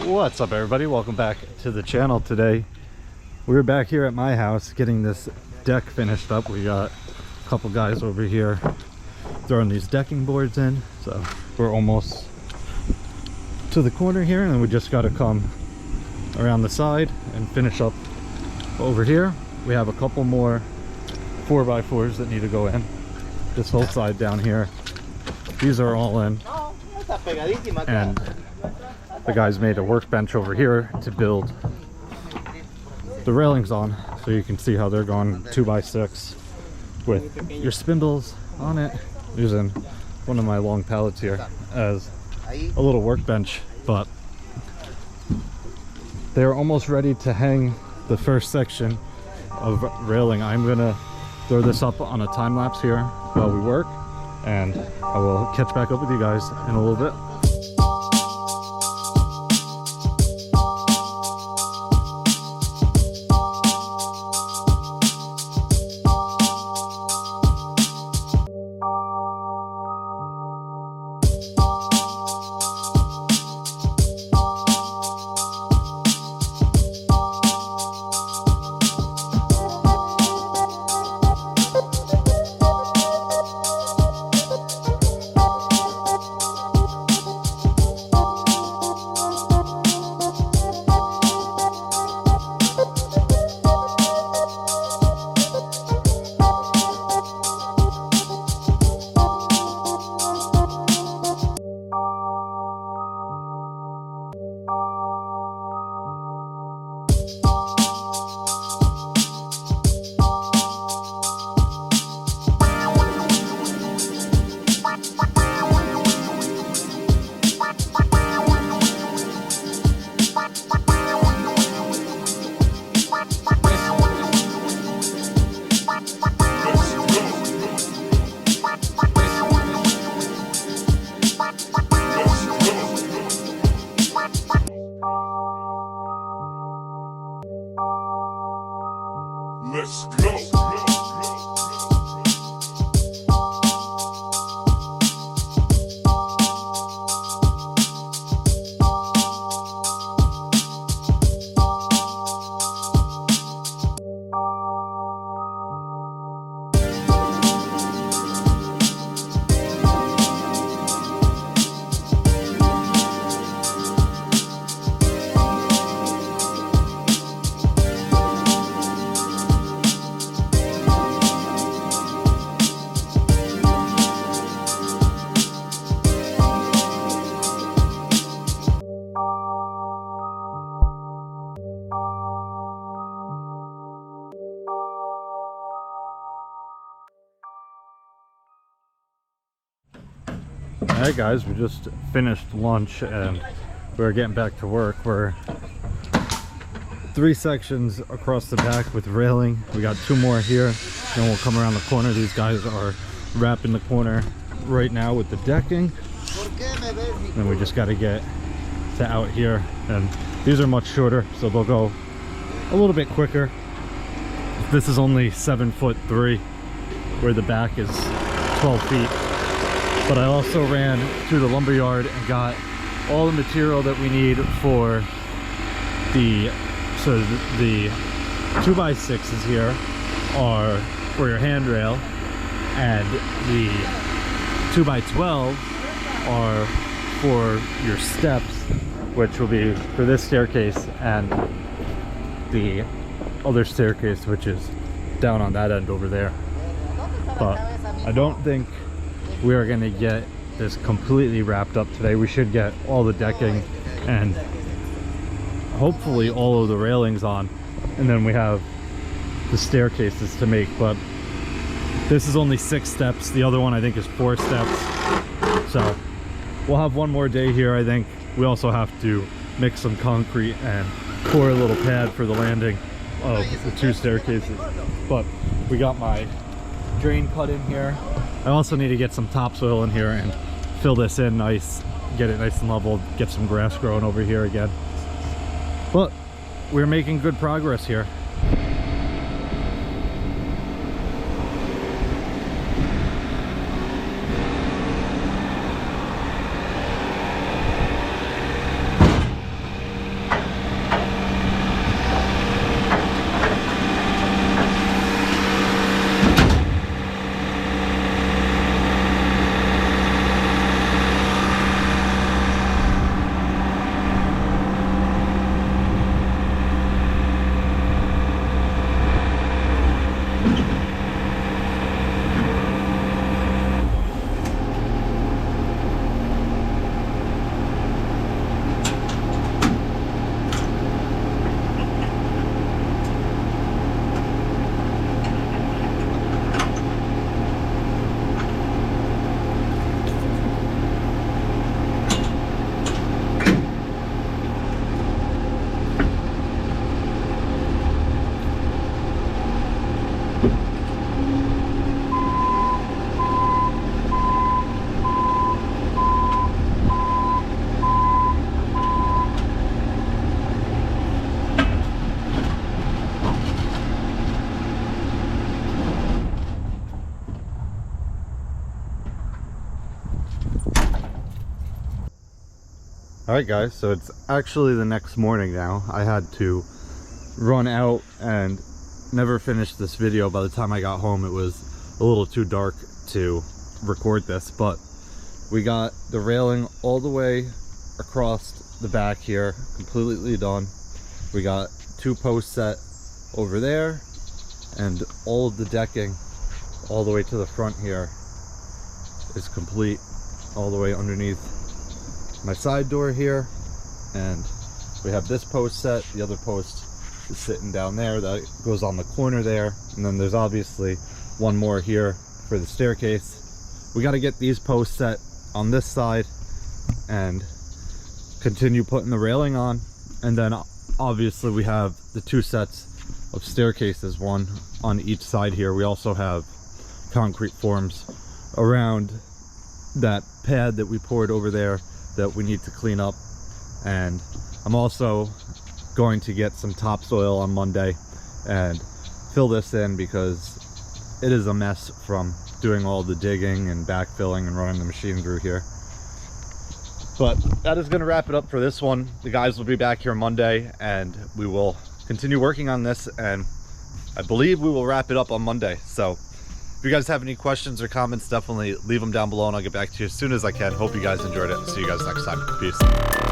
What's up, everybody? Welcome back to the channel. Today we're back here at my house getting this deck finished up. We got a couple guys over here throwing these decking boards in, so we're almost to the corner here, and then we just got to come around the side and finish up over here. We have a couple more 4x4s that need to go in. This whole side down here, these are all in, and the guys made a workbench over here to build the railings on, so you can see how they're going 2x6 with your spindles on it, using one of my long pallets here as a little workbench. But they're almost ready to hang the first section of railing. I'm gonna throw this up on a time lapse here while we work, and I will catch back up with you guys in a little bit. Let's go. Alright guys, we just finished lunch and we're getting back to work. We're 3 sections across the back with railing. We got 2 more here, then we'll come around the corner. These guys are wrapping the corner right now with the decking. Then we just got to get to out here, and these are much shorter, so they'll go a little bit quicker. This is only 7'3", where the back is 12 feet. But I also ran through the lumber yard and got all the material that we need for the 2x6s here are for your handrail, and the 2x12 are for your steps, which will be for this staircase and the other staircase, which is down on that end over there. But I don't think we are going to get this completely wrapped up today. We should get all the decking and hopefully all of the railings on, and then we have the staircases to make. But this is only 6 steps. The other one I think is 4 steps, so we'll have one more day here. I think we also have to mix some concrete and pour a little pad for the landing of the 2 staircases. But we got my drain cut in here. I also need to get some topsoil in here and fill this in nice, get it nice and level, get some grass growing over here again. But we're making good progress here. Alright guys, so it's actually the next morning now. I had to run out and never finish this video. By the time I got home it was a little too dark to record this, but we got the railing all the way across the back here, completely done. We got 2 posts set over there, and all of the decking all the way to the front here is complete, all the way underneath my side door here. And we have this post set. The other post is sitting down there that goes on the corner there, and then there's obviously one more here for the staircase. We got to get these posts set on this side and continue putting the railing on, and then obviously we have the 2 sets of staircases, one on each side here. We also have concrete forms around that pad that we poured over there that we need to clean up, and I'm also going to get some topsoil on Monday and fill this in because it is a mess from doing all the digging and backfilling and running the machine through here. But that is going to wrap it up for this one. The guys will be back here Monday and we will continue working on this, and I believe we will wrap it up on Monday. So if you guys have any questions or comments, definitely leave them down below and I'll get back to you as soon as I can. Hope you guys enjoyed it. See you guys next time. Peace.